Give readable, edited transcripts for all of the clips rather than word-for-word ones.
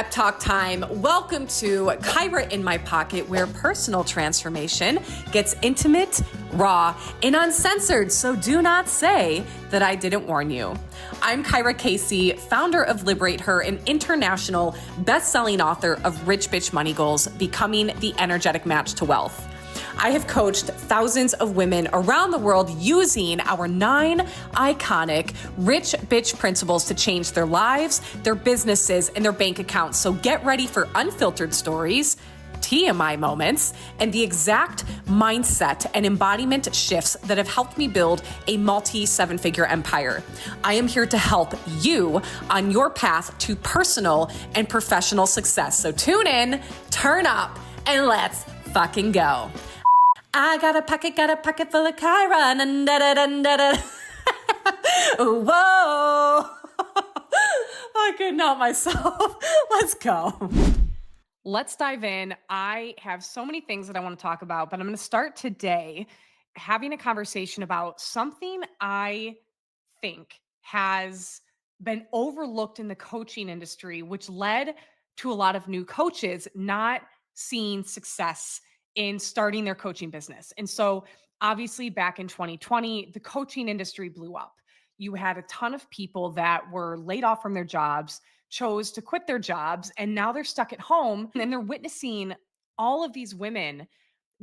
pep talk time. Welcome to Kyera in My Pocket, where personal transformation gets intimate, raw, and uncensored. So do not say that I didn't warn you. I'm Kacey, founder of Liberate Her, an international best-selling author of Rich Bitch Money Goals, Becoming the Energetic Match to Wealth. I have coached thousands of women around the world using our 9 iconic rich bitch principles to change their lives, their businesses, and their bank accounts. So get ready for unfiltered stories, TMI moments, and the exact mindset and embodiment shifts that have helped me build a multi-7-figure empire. I am here to help you on your path to personal and professional success. So tune in, turn up, and let's fucking go. I got a pocket full of Kyera. Whoa. I couldn't help myself. Let's go. Let's dive in. I have so many things that I want to talk about, but I'm going to start today having a conversation about something I think has been overlooked in the coaching industry, which led to a lot of new coaches not seeing success in starting their coaching business. And so obviously back in 2020, the coaching industry blew up. You had a ton of people that were laid off from their jobs, chose to quit their jobs, and now they're stuck at home and they're witnessing all of these women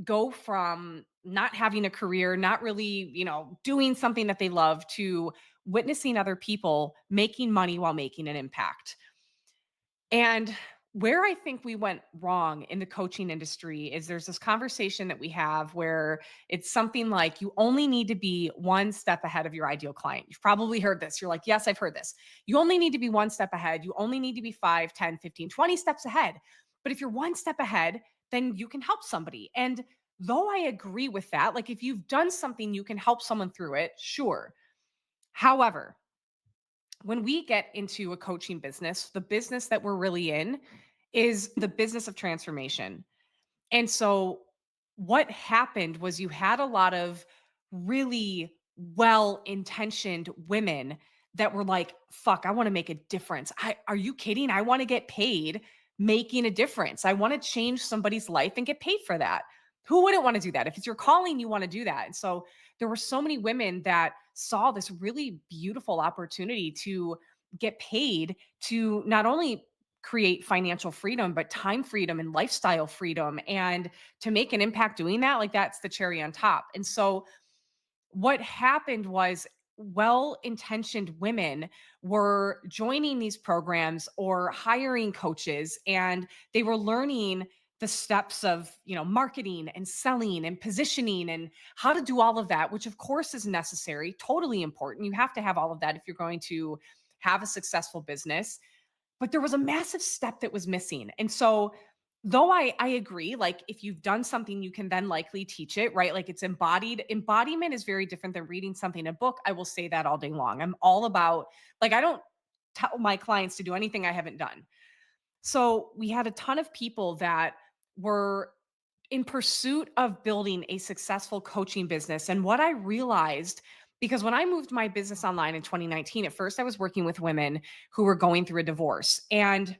go from not having a career, not really, doing something that they love, to witnessing other people making money while making an impact. And where I think we went wrong in the coaching industry is there's this conversation that we have where it's something like you only need to be one step ahead of your ideal client. You've probably heard this. You're like, yes, I've heard this. You only need to be one step ahead. You only need to be 5, 10, 15, 20 steps ahead. But if you're one step ahead, then you can help somebody. And though I agree with that, like if you've done something, you can help someone through it, sure. However, when we get into a coaching business, the business that we're really in is the business of transformation. And so what happened was you had a lot of really well-intentioned women that were like, fuck, I want to make a difference. Are you kidding? I want to get paid making a difference. I want to change somebody's life and get paid for that. Who wouldn't want to do that? If it's your calling, you want to do that. And so there were so many women that saw this really beautiful opportunity to get paid to not only create financial freedom, but time freedom and lifestyle freedom, and to make an impact doing that. Like that's the cherry on top. And so what happened was well-intentioned women were joining these programs or hiring coaches, and they were learning the steps of, marketing and selling and positioning and how to do all of that, which of course is necessary, totally important. You have to have all of that if you're going to have a successful business. But there was a massive step that was missing. And so though I agree, like if you've done something, you can then likely teach it, right? Like it's embodied. Embodiment is very different than reading something in a book. I will say that all day long. I'm all about, like, I don't tell my clients to do anything I haven't done. So we had a ton of people that were in pursuit of building a successful coaching business. And what I realized, because when I moved my business online in 2019, at first I was working with women who were going through a divorce. And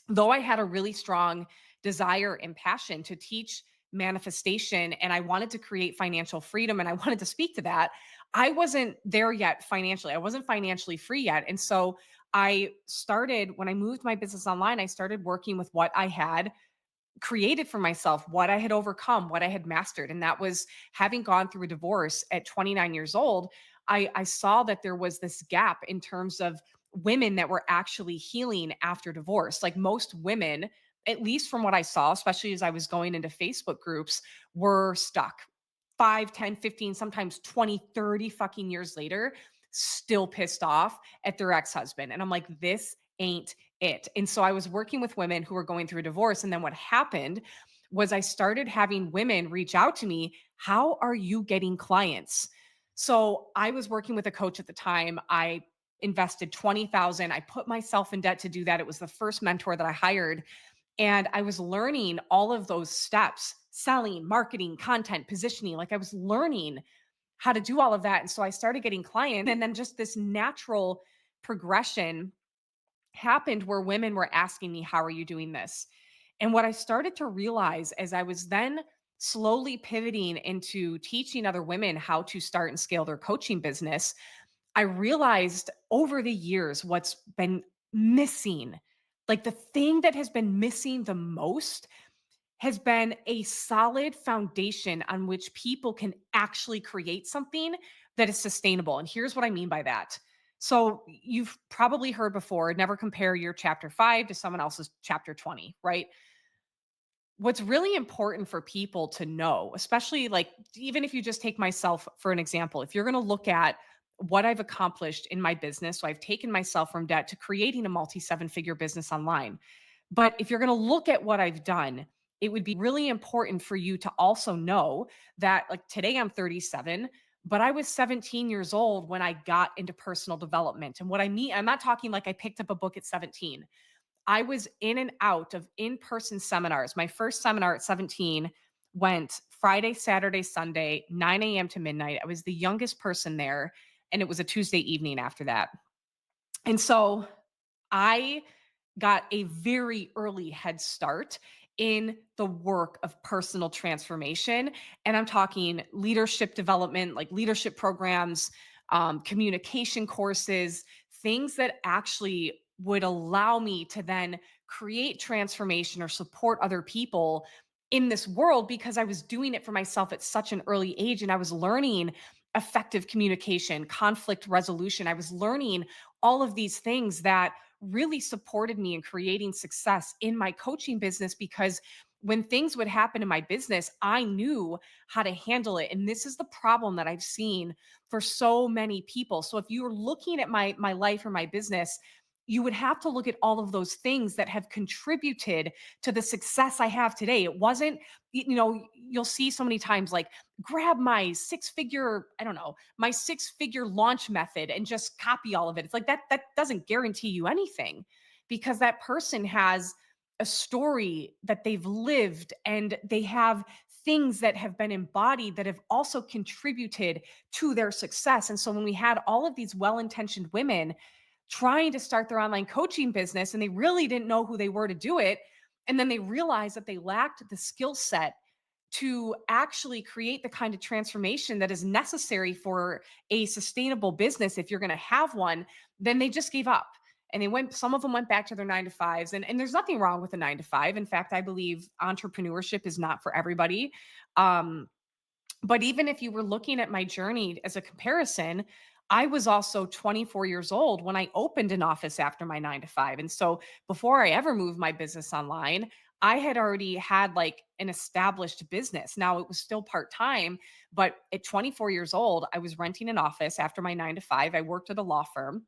though I had a really strong desire and passion to teach manifestation, and I wanted to create financial freedom, and I wanted to speak to that, I wasn't there yet financially. I wasn't financially free yet. And so I started, when I moved my business online, I started working with what I had created for myself, what I had overcome, what I had mastered. And that was having gone through a divorce at 29 years old. I saw that there was this gap in terms of women that were actually healing after divorce. Like most women, at least from what I saw, especially as I was going into Facebook groups, were stuck 5, 10, 15, sometimes 20, 30 fucking years later, still pissed off at their ex-husband. And I'm like, this ain't it. And so I was working with women who were going through a divorce. And then what happened was I started having women reach out to me. How are you getting clients? So I was working with a coach at the time. I invested $20,000. I put myself in debt to do that. It was the first mentor that I hired. And I was learning all of those steps, selling, marketing, content, positioning. Like I was learning how to do all of that. And so I started getting clients, and then just this natural progression happened where women were asking me, "How are you doing this?" And what I started to realize as I was then slowly pivoting into teaching other women how to start and scale their coaching business, I realized over the years what's been missing. Like the thing that has been missing the most has been a solid foundation on which people can actually create something that is sustainable. And here's what I mean by that. So, you've probably heard before, never compare your chapter 5 to someone else's chapter 20, right? What's really important for people to know, especially like even if you just take myself for an example, if you're going to look at what I've accomplished in my business, so I've taken myself from debt to creating a multi seven figure business online. But if you're going to look at what I've done, it would be really important for you to also know that, like, today I'm 37, but I was 17 years old when I got into personal development. And what I mean, I'm not talking like I picked up a book at 17. I was in and out of in-person seminars. My first seminar at 17 went Friday, Saturday, Sunday, 9 a.m. to midnight. I was the youngest person there, and it was a Tuesday evening after that. And so I got a very early head start in the work of personal transformation. And I'm talking leadership development, like leadership programs, communication courses, things that actually would allow me to then create transformation or support other people in this world because I was doing it for myself at such an early age and I was learning effective communication, conflict resolution. I was learning all of these things that really supported me in creating success in my coaching business because when things would happen in my business, I knew how to handle it. And this is the problem that I've seen for so many people. So if you're looking at my life or my business, you would have to look at all of those things that have contributed to the success I have today. It wasn't, you'll see so many times like grab my six figure, I don't know, my six figure launch method and just copy all of it. It's like that doesn't guarantee you anything because that person has a story that they've lived and they have things that have been embodied that have also contributed to their success. And so when we had all of these well-intentioned women trying to start their online coaching business and they really didn't know who they were to do it, and then they realized that they lacked the skill set to actually create the kind of transformation that is necessary for a sustainable business if you're going to have one, then they just gave up. And some of them went back to their 9 to 5s. And there's nothing wrong with a 9 to 5. In fact, I believe entrepreneurship is not for everybody. Um, but even if you were looking at my journey as a comparison, I was also 24 years old when I opened an office after my 9 to 5. And so before I ever moved my business online, I had already had like an established business. Now it was still part time, but at 24 years old, I was renting an office after my 9 to 5. I worked at a law firm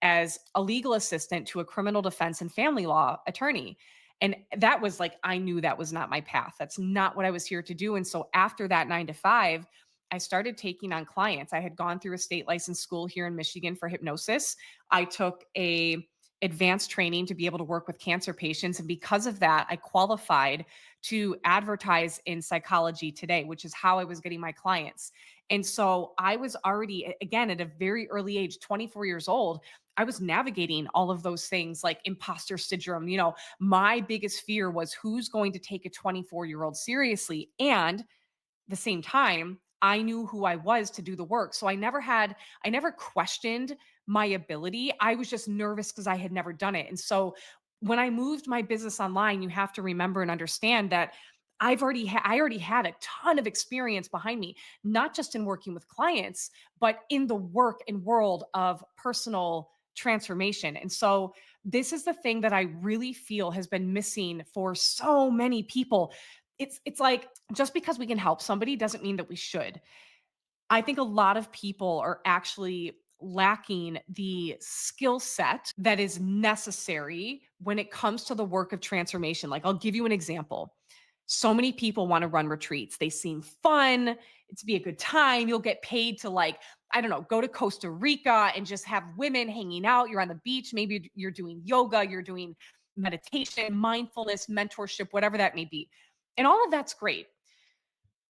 as a legal assistant to a criminal defense and family law attorney. And that was like, I knew that was not my path. That's not what I was here to do. And so after that 9 to 5, I started taking on clients. I had gone through a state licensed school here in Michigan for hypnosis. I took a advanced training to be able to work with cancer patients. And because of that, I qualified to advertise in Psychology Today, which is how I was getting my clients. And so I was already, again, at a very early age, 24 years old, I was navigating all of those things like imposter syndrome. My biggest fear was who's going to take a 24-year-old seriously. And the same time, I knew who I was to do the work. So I never questioned my ability. I was just nervous because I had never done it. And so when I moved my business online, you have to remember and understand that I already had a ton of experience behind me, not just in working with clients, but in the work and world of personal transformation. And so this is the thing that I really feel has been missing for so many people. It's like just because we can help somebody doesn't mean that we should. I think a lot of people are actually lacking the skill set that is necessary when it comes to the work of transformation. Like, I'll give you an example. So many people want to run retreats. They seem fun. It's be a good time. You'll get paid to, like, I don't know, go to Costa Rica and just have women hanging out. You're on the beach. Maybe you're doing yoga, you're doing meditation, mindfulness, mentorship, whatever that may be. And all of that's great.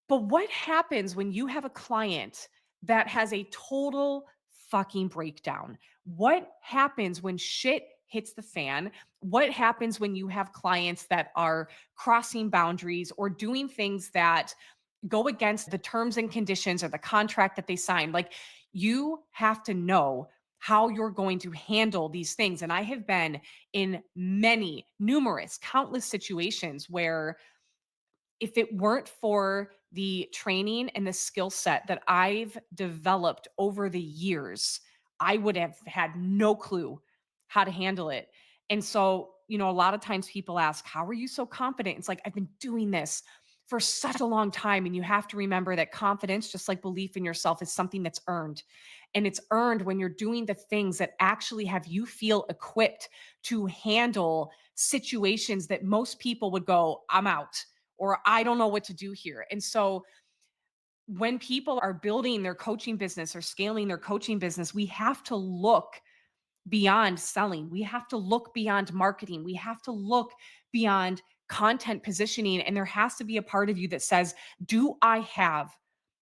But what happens when you have a client that has a total fucking breakdown? What happens when shit hits the fan? What happens when you have clients that are crossing boundaries or doing things that go against the terms and conditions or the contract that they signed? Like, you have to know how you're going to handle these things. And I have been in many, numerous, countless situations where if it weren't for the training and the skill set that I've developed over the years, I would have had no clue how to handle it. And so, a lot of times people ask, how are you so confident? It's like, I've been doing this for such a long time. And you have to remember that confidence, just like belief in yourself, is something that's earned. And it's earned when you're doing the things that actually have you feel equipped to handle situations that most people would go, I'm out, or I don't know what to do here. And so when people are building their coaching business or scaling their coaching business, we have to look beyond selling. We have to look beyond marketing. We have to look beyond content positioning. And there has to be a part of you that says, do I have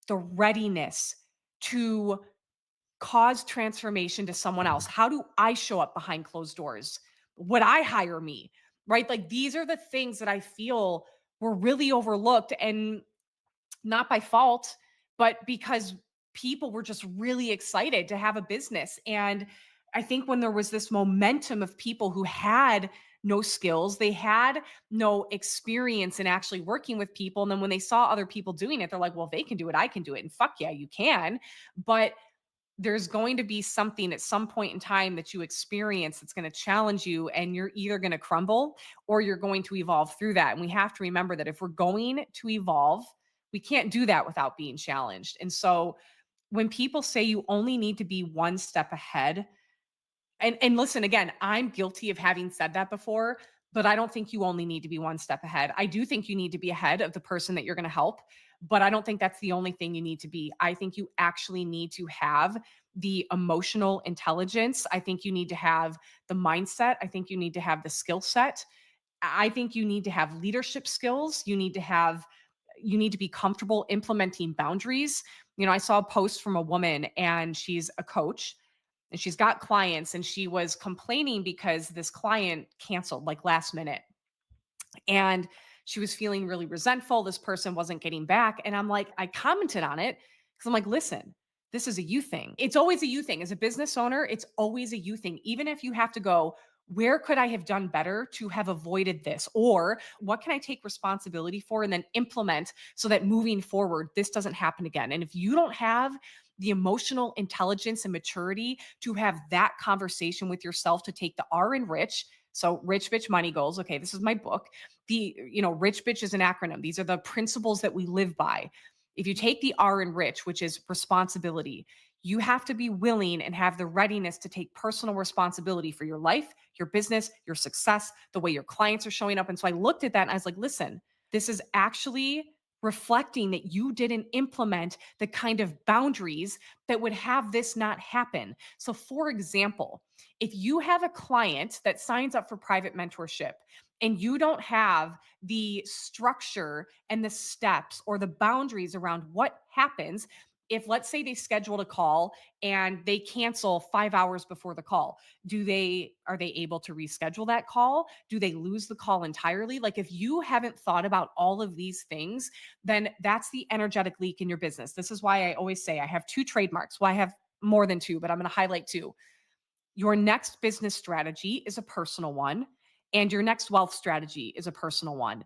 the readiness to cause transformation to someone else? How do I show up behind closed doors? Would I hire me? Right? Like, these are the things that I feel were really overlooked, and not by fault, but because people were just really excited to have a business. And I think when there was this momentum of people who had no skills, they had no experience in actually working with people. And then when they saw other people doing it, they're like, well, if they can do it, I can do it. And fuck yeah, you can. But there's going to be something at some point in time that you experience that's going to challenge you, and you're either going to crumble or you're going to evolve through that. And we have to remember that if we're going to evolve, we can't do that without being challenged. And so when people say you only need to be one step ahead, and listen, again, I'm guilty of having said that before, but I don't think you only need to be one step ahead. I do think you need to be ahead of the person that you're going to help, but I don't think that's the only thing you need to be. I think you actually need to have the emotional intelligence. I think you need to have the mindset. I think you need to have the skill set. I think you need to have leadership skills. You need to be comfortable implementing boundaries. I saw a post from a woman, and she's a coach and she's got clients, and she was complaining because this client canceled like last minute, and she was feeling really resentful. This person wasn't getting back. And I'm like, I commented on it because I'm like, listen, this is a you thing. It's always a you thing. As a business owner, it's always a you thing. Even if you have to go, where could I have done better to have avoided this? Or what can I take responsibility for and then implement so that moving forward, this doesn't happen again? And if you don't have the emotional intelligence and maturity to have that conversation with yourself, to take the R in rich, so rich bitch money goals. Okay, this is my book. Rich bitch is an acronym. These are the principles that we live by. If you take the R in rich, which is responsibility, you have to be willing and have the readiness to take personal responsibility for your life, your business, your success, the way your clients are showing up. And so I looked at that and I was like, listen, this is actually reflecting that you didn't implement the kind of boundaries that would have this not happen. So, for example, if you have a client that signs up for private mentorship and you don't have the structure and the steps or the boundaries around what happens if, let's say, they scheduled a call and they cancel 5 hours before the call, are they able to reschedule that call? Do they lose the call entirely? Like, if you haven't thought about all of these things, then that's the energetic leak in your business. This is why I always say I have two trademarks. Well, I have more than two, but I'm going to highlight two. Your next business strategy is a personal one, and your next wealth strategy is a personal one.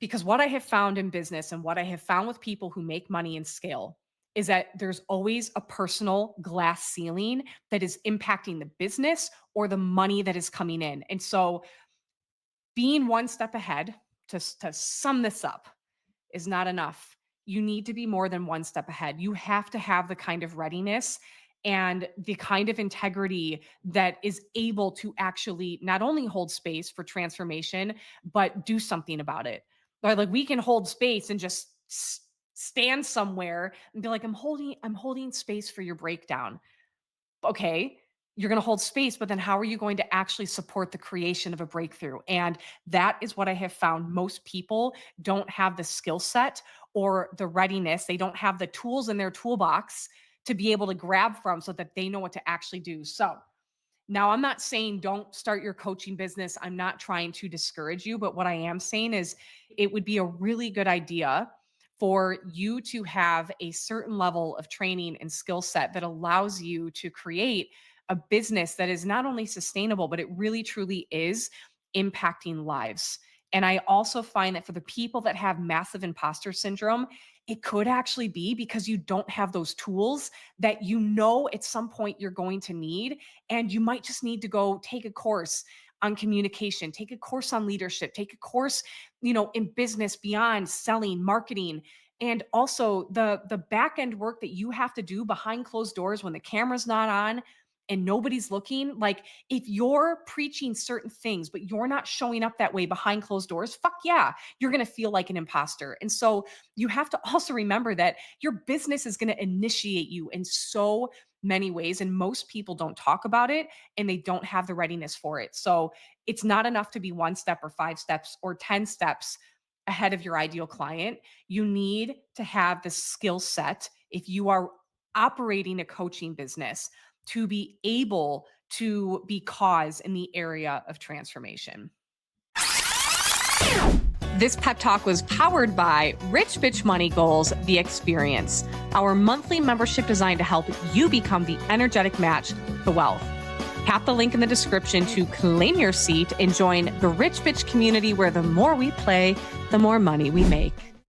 Because what I have found in business and what I have found with people who make money and scale is that there's always a personal glass ceiling that is impacting the business or the money that is coming in. And so being one step ahead, to sum this up, is not enough. You need to be more than one step ahead. You have to have the kind of readiness and the kind of integrity that is able to actually not only hold space for transformation, but do something about it. Like, we can hold space and just stand somewhere and be like, I'm holding space for your breakdown. Okay, you're going to hold space, but then how are you going to actually support the creation of a breakthrough? And that is what I have found. Most people don't have the skill set or the readiness. They don't have the tools in their toolbox to be able to grab from so that they know what to actually do. So Now, I'm not saying don't start your coaching business. I'm not trying to discourage you, but what I am saying is it would be a really good idea for you to have a certain level of training and skill set that allows you to create a business that is not only sustainable, but it really truly is impacting lives. And I also find that for the people that have massive imposter syndrome, it could actually be because you don't have those tools that you know at some point you're going to need. And you might just need to go take a course on communication, take a course on leadership, take a course, in business beyond selling, marketing, and also the back end work that you have to do behind closed doors when the camera's not on and nobody's looking. Like, if you're preaching certain things but you're not showing up that way behind closed doors, fuck yeah, you're going to feel like an imposter. And so you have to also remember that your business is going to initiate you in so many ways, and most people don't talk about it and they don't have the readiness for it. So it's not enough to be 1 step or 5 steps or 10 steps ahead of your ideal client. You need to have the skill set if you are operating a coaching business to be able to be cause in the area of transformation. This pep talk was powered by Rich Bitch Money Goals, The Experience, our monthly membership designed to help you become the energetic match to wealth. Tap the link in the description to claim your seat and join the Rich Bitch community, where the more we play, the more money we make.